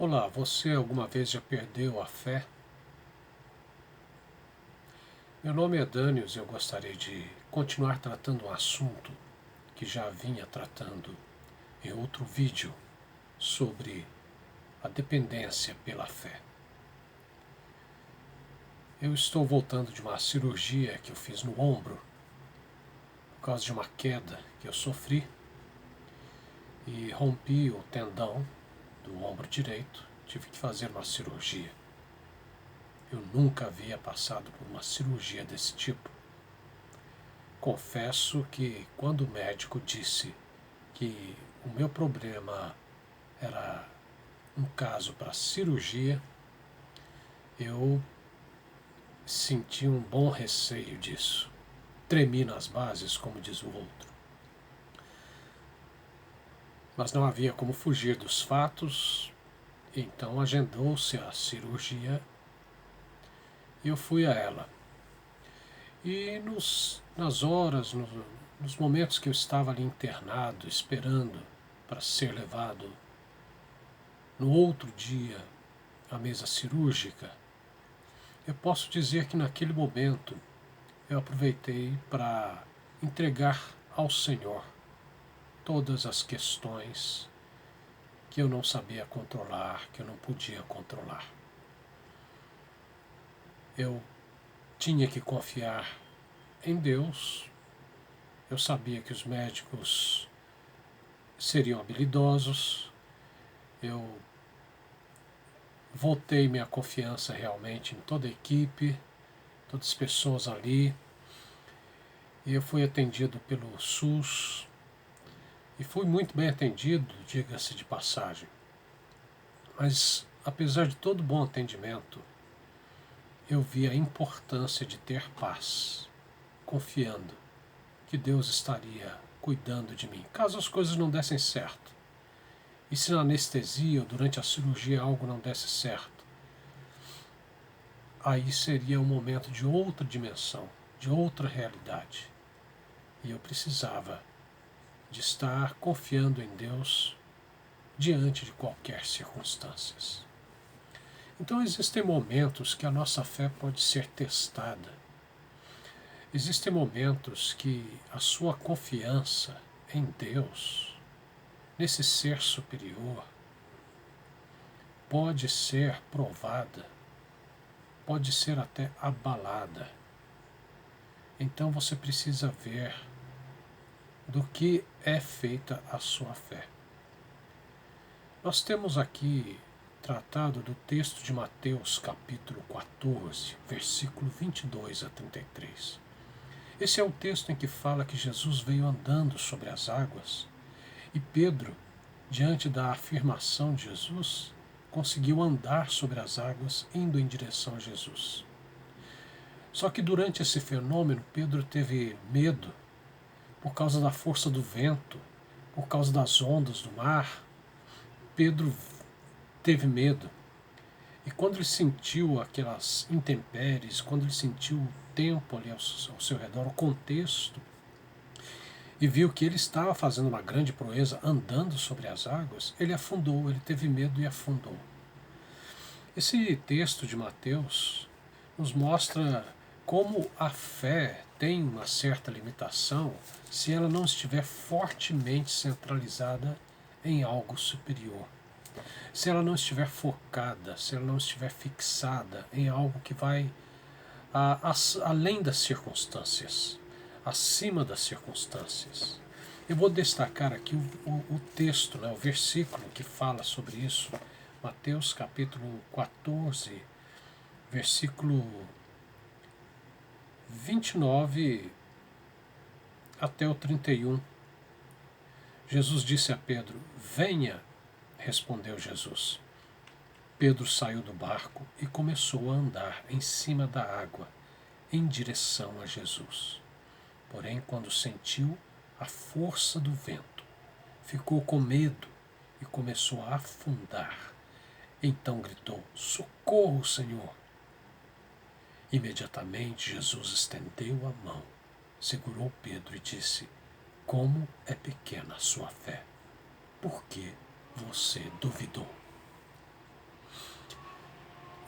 Olá, você alguma vez já perdeu a fé? Meu nome é Daniels e eu gostaria de continuar tratando um assunto que já vinha tratando em outro vídeo sobre a dependência pela fé. Eu estou voltando de uma cirurgia que eu fiz no ombro por causa de uma queda que eu sofri e rompi o tendão do ombro direito. Tive que fazer uma cirurgia. Eu nunca havia passado por uma cirurgia desse tipo. Confesso que quando o médico disse que o meu problema era um caso para cirurgia, eu senti um bom receio disso. Tremi nas bases, como diz o outro. Mas não havia como fugir dos fatos, então agendou-se a cirurgia e eu fui a ela. E nas horas, nos momentos que eu estava ali internado, esperando para ser levado no outro dia à mesa cirúrgica, eu posso dizer que naquele momento eu aproveitei para entregar ao Senhor todas as questões que eu não sabia controlar, que eu não podia controlar. Eu tinha que confiar em Deus. Eu sabia que os médicos seriam habilidosos. Eu voltei minha confiança realmente em toda a equipe, todas as pessoas ali. E eu fui atendido pelo SUS e fui muito bem atendido, diga-se de passagem. Mas, apesar de todo bom atendimento, eu vi a importância de ter paz, confiando que Deus estaria cuidando de mim, caso as coisas não dessem certo. E se na anestesia ou durante a cirurgia algo não desse certo, aí seria um momento de outra dimensão, de outra realidade. E eu precisava de estar confiando em Deus diante de qualquer circunstância. Então existem momentos que a nossa fé pode ser testada. Existem momentos que a sua confiança em Deus, nesse ser superior, pode ser provada, pode ser até abalada. Então você precisa ver do que é feita a sua fé. Nós temos aqui tratado do texto de Mateus capítulo 14, versículo 22 a 33. Esse é o texto em que fala que Jesus veio andando sobre as águas e Pedro, diante da afirmação de Jesus, conseguiu andar sobre as águas indo em direção a Jesus. Só que durante esse fenômeno, Pedro teve medo por causa da força do vento, por causa das ondas do mar. Pedro teve medo. E quando ele sentiu aquelas intempéries, quando ele sentiu o tempo ali ao seu redor, o contexto, e viu que ele estava fazendo uma grande proeza andando sobre as águas, ele afundou, ele teve medo e afundou. Esse texto de Mateus nos mostra como a fé tem uma certa limitação se ela não estiver fortemente centralizada em algo superior. Se ela não estiver focada, se ela não estiver fixada em algo que vai além das circunstâncias, acima das circunstâncias. Eu vou destacar aqui o texto, o versículo que fala sobre isso, Mateus capítulo 14, versículo 29 até o 31. Jesus disse a Pedro: "Venha", respondeu Jesus. Pedro saiu do barco e começou a andar em cima da água, em direção a Jesus. Porém, quando sentiu a força do vento, ficou com medo e começou a afundar. Então gritou: "Socorro, Senhor!" Imediatamente Jesus estendeu a mão, segurou Pedro e disse: "Como é pequena a sua fé! Por que você duvidou?"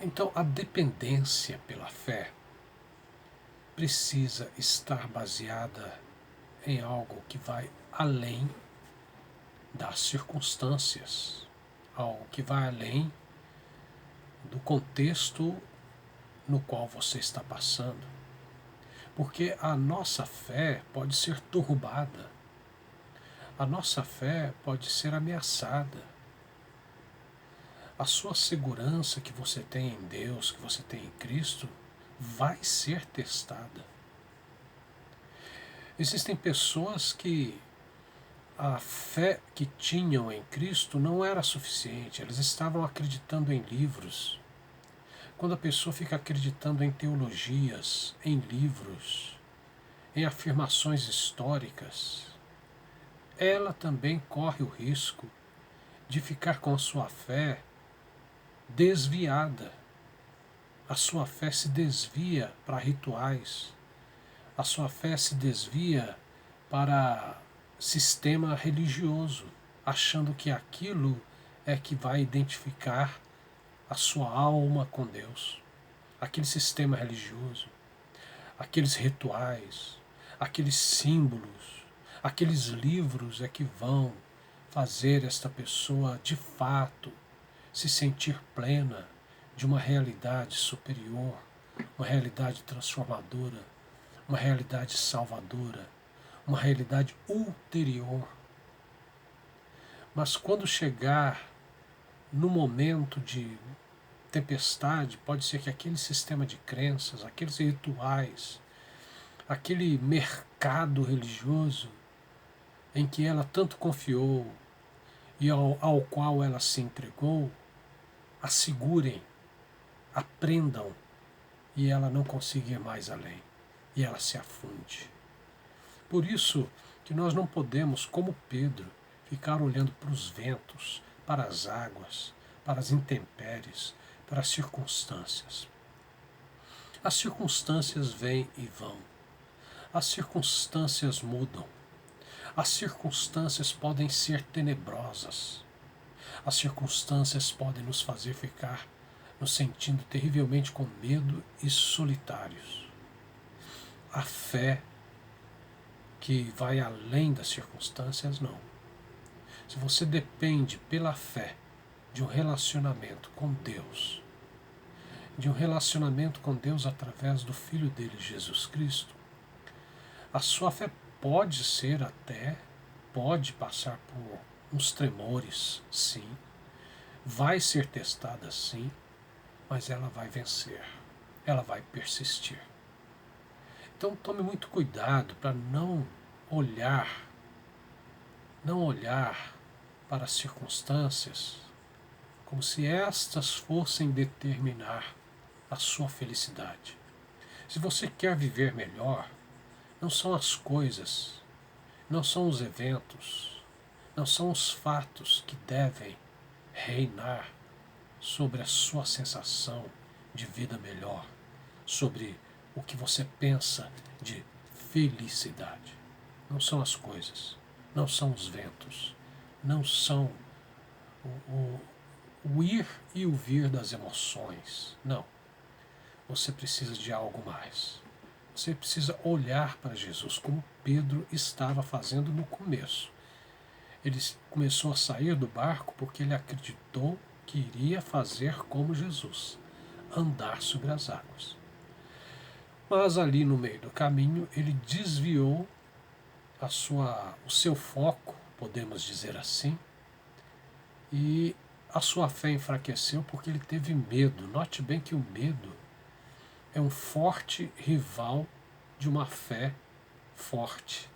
Então, a dependência pela fé precisa estar baseada em algo que vai além das circunstâncias, algo que vai além do contexto no qual você está passando. Porque a nossa fé pode ser turbada, a nossa fé pode ser ameaçada. A sua segurança que você tem em Deus, que você tem em Cristo, vai ser testada. Existem pessoas que a fé que tinham em Cristo não era suficiente, eles estavam acreditando em livros. Quando a pessoa fica acreditando em teologias, em livros, em afirmações históricas, ela também corre o risco de ficar com a sua fé desviada. A sua fé se desvia para rituais, a sua fé se desvia para sistema religioso, achando que aquilo é que vai identificar a sua alma com Deus. Aquele sistema religioso, aqueles rituais, aqueles símbolos, aqueles livros é que vão fazer esta pessoa de fato se sentir plena de uma realidade superior, uma realidade transformadora, uma realidade salvadora, uma realidade ulterior. Mas quando chegar no momento de tempestade, pode ser que aquele sistema de crenças, aqueles rituais, aquele mercado religioso em que ela tanto confiou e ao qual ela se entregou, a segurem, a prendam e ela não consiga ir mais além e ela se afunde. Por isso que nós não podemos, como Pedro, ficar olhando para os ventos, para as águas, para as intempéries, para as circunstâncias. As circunstâncias vêm e vão. As circunstâncias mudam. As circunstâncias podem ser tenebrosas. As circunstâncias podem nos fazer ficar nos sentindo terrivelmente com medo e solitários. A fé que vai além das circunstâncias, não. Se você depende pela fé de um relacionamento com Deus, de um relacionamento com Deus através do Filho dele, Jesus Cristo, a sua fé pode ser até, pode passar por uns tremores, sim, vai ser testada, sim, mas ela vai vencer, ela vai persistir. Então tome muito cuidado para não olhar para as circunstâncias como se estas fossem determinar a sua felicidade. Se você quer viver melhor, não são as coisas, não são os eventos, não são os fatos que devem reinar sobre a sua sensação de vida melhor, sobre o que você pensa de felicidade. Não são as coisas, não são os ventos, não são o ir e o vir das emoções. Não. Você precisa de algo mais. Você precisa olhar para Jesus, como Pedro estava fazendo no começo. Ele começou a sair do barco porque ele acreditou que iria fazer como Jesus, andar sobre as águas. Mas ali no meio do caminho ele desviou o seu foco, podemos dizer assim, e a sua fé enfraqueceu porque ele teve medo. Note bem que o medo é um forte rival de uma fé forte.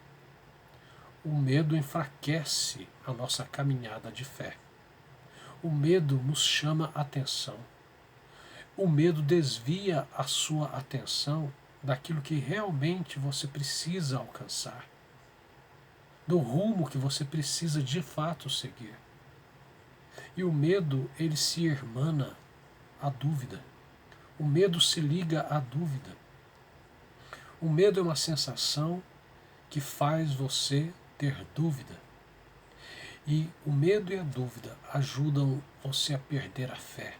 O medo enfraquece a nossa caminhada de fé. O medo nos chama a atenção. O medo desvia a sua atenção daquilo que realmente você precisa alcançar, do rumo que você precisa de fato seguir. E o medo, ele se irmana à dúvida. O medo se liga à dúvida. O medo é uma sensação que faz você ter dúvida. E o medo e a dúvida ajudam você a perder a fé.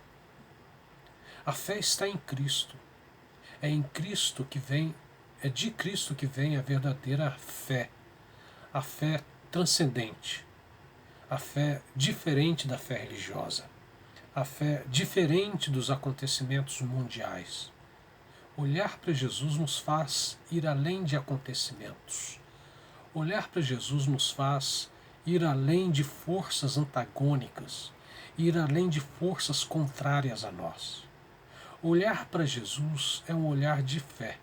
A fé está em Cristo. É em Cristo que vem, é de Cristo que vem a verdadeira fé. A fé transcendente. A fé diferente da fé religiosa. A fé diferente dos acontecimentos mundiais. Olhar para Jesus nos faz ir além de acontecimentos. Olhar para Jesus nos faz ir além de forças antagônicas, ir além de forças contrárias a nós. Olhar para Jesus é um olhar de fé.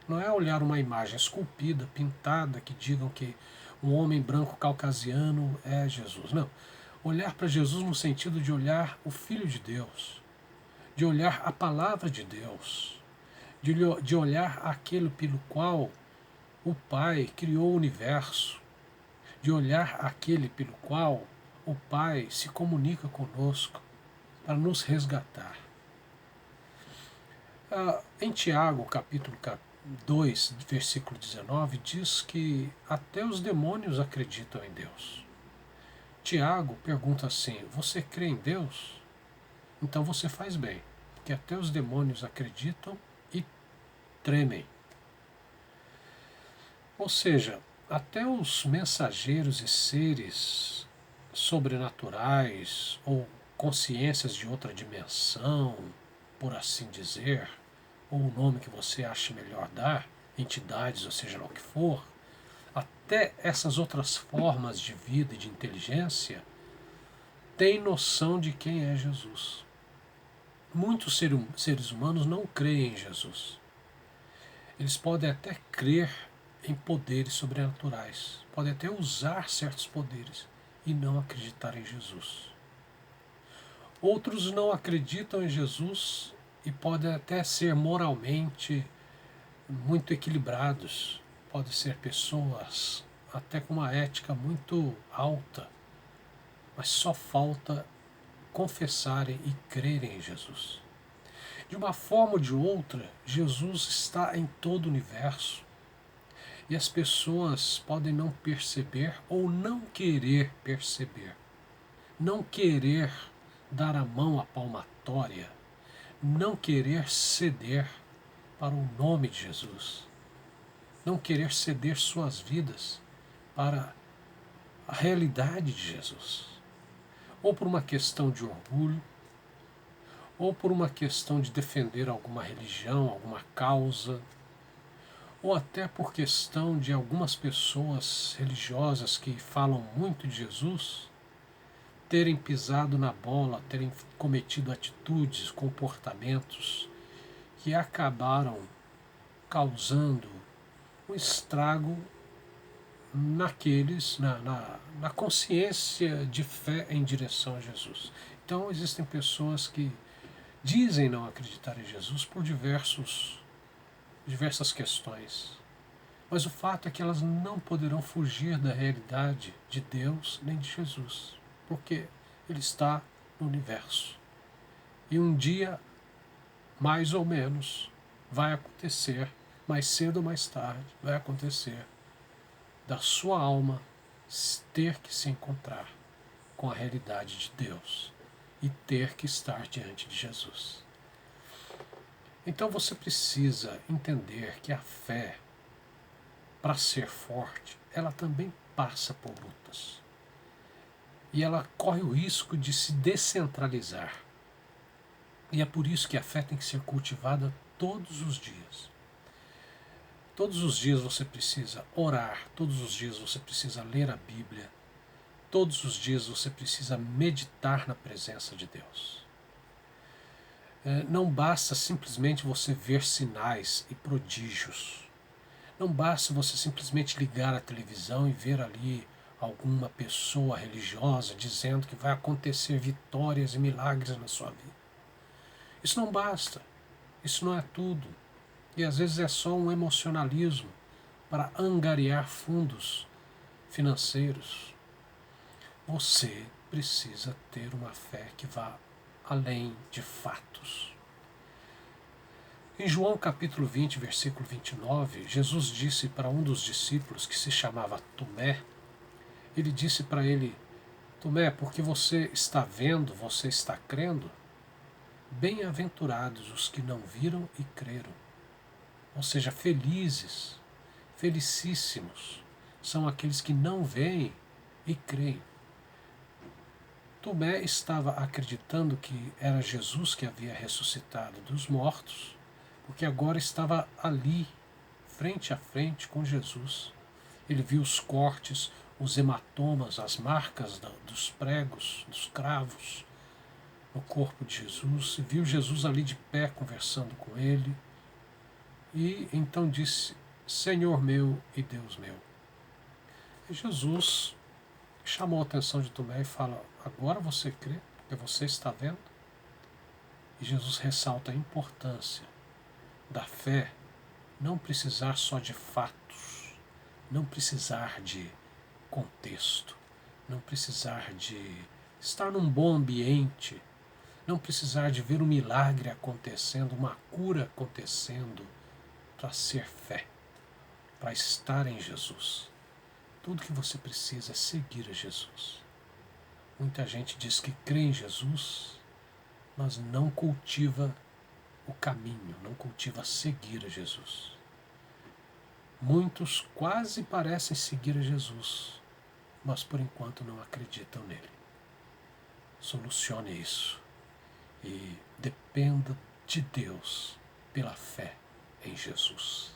Não é olhar uma imagem esculpida, pintada, que digam que um homem branco caucasiano é Jesus. Não. Olhar para Jesus no sentido de olhar o Filho de Deus, de olhar a palavra de Deus, de olhar aquele pelo qual o Pai criou o universo, de olhar aquele pelo qual o Pai se comunica conosco para nos resgatar. Em Tiago, capítulo 2, versículo 19, diz que até os demônios acreditam em Deus. Tiago pergunta assim: você crê em Deus? Então você faz bem, porque até os demônios acreditam e tremem. Ou seja, até os mensageiros e seres sobrenaturais ou consciências de outra dimensão, por assim dizer, ou o nome que você acha melhor dar, entidades, ou seja lá o que for, até essas outras formas de vida e de inteligência têm noção de quem é Jesus. Muitos seres humanos não creem em Jesus. Eles podem até crer em poderes sobrenaturais, podem até usar certos poderes e não acreditar em Jesus. Outros não acreditam em Jesus e podem até ser moralmente muito equilibrados, podem ser pessoas até com uma ética muito alta, mas só falta confessarem e crerem em Jesus. De uma forma ou de outra, Jesus está em todo o universo e as pessoas podem não perceber ou não querer perceber, não querer dar a mão à palmatória, não querer ceder para o nome de Jesus, não querer ceder suas vidas para a realidade de Jesus, ou por uma questão de orgulho, ou por uma questão de defender alguma religião, alguma causa, ou até por questão de algumas pessoas religiosas que falam muito de Jesus terem pisado na bola, terem cometido atitudes, comportamentos que acabaram causando um estrago na consciência de fé em direção a Jesus. Então existem pessoas que dizem não acreditar em Jesus por diversas questões. Mas o fato é que elas não poderão fugir da realidade de Deus nem de Jesus, porque Ele está no universo. E um dia, mais ou menos, vai acontecer, mais cedo ou mais tarde, vai acontecer, da sua alma ter que se encontrar com a realidade de Deus e ter que estar diante de Jesus. Então você precisa entender que a fé, para ser forte, ela também passa por lutas. E ela corre o risco de se descentralizar. E é por isso que a fé tem que ser cultivada todos os dias. Todos os dias você precisa orar, todos os dias você precisa ler a Bíblia, todos os dias você precisa meditar na presença de Deus. Não basta simplesmente você ver sinais e prodígios. Não basta você simplesmente ligar a televisão e ver ali alguma pessoa religiosa dizendo que vai acontecer vitórias e milagres na sua vida. Isso não basta. Isso não é tudo. E às vezes é só um emocionalismo para angariar fundos financeiros. Você precisa ter uma fé que vá além de fatos. Em João capítulo 20, versículo 29, Jesus disse para um dos discípulos que se chamava Tomé, ele disse para ele: Tomé, porque você está vendo, você está crendo? Bem-aventurados os que não viram e creram. Ou seja, felizes, felicíssimos são aqueles que não veem e creem. Tomé estava acreditando que era Jesus que havia ressuscitado dos mortos, porque agora estava ali, frente a frente com Jesus. Ele viu os cortes, os hematomas, as marcas dos pregos, dos cravos no corpo de Jesus, viu Jesus ali de pé conversando com ele, e então disse: Senhor meu e Deus meu. E Jesus chamou a atenção de Tomé e fala: agora você crê, porque você está vendo? E Jesus ressalta a importância da fé não precisar só de fatos, não precisar de contexto, não precisar de estar num bom ambiente, não precisar de ver um milagre acontecendo, uma cura acontecendo, para ser fé, para estar em Jesus. Tudo que você precisa é seguir a Jesus. Muita gente diz que crê em Jesus, mas não cultiva o caminho, não cultiva seguir a Jesus. Muitos quase parecem seguir a Jesus, mas por enquanto não acreditam nele. Solucione isso e dependa de Deus pela fé em Jesus.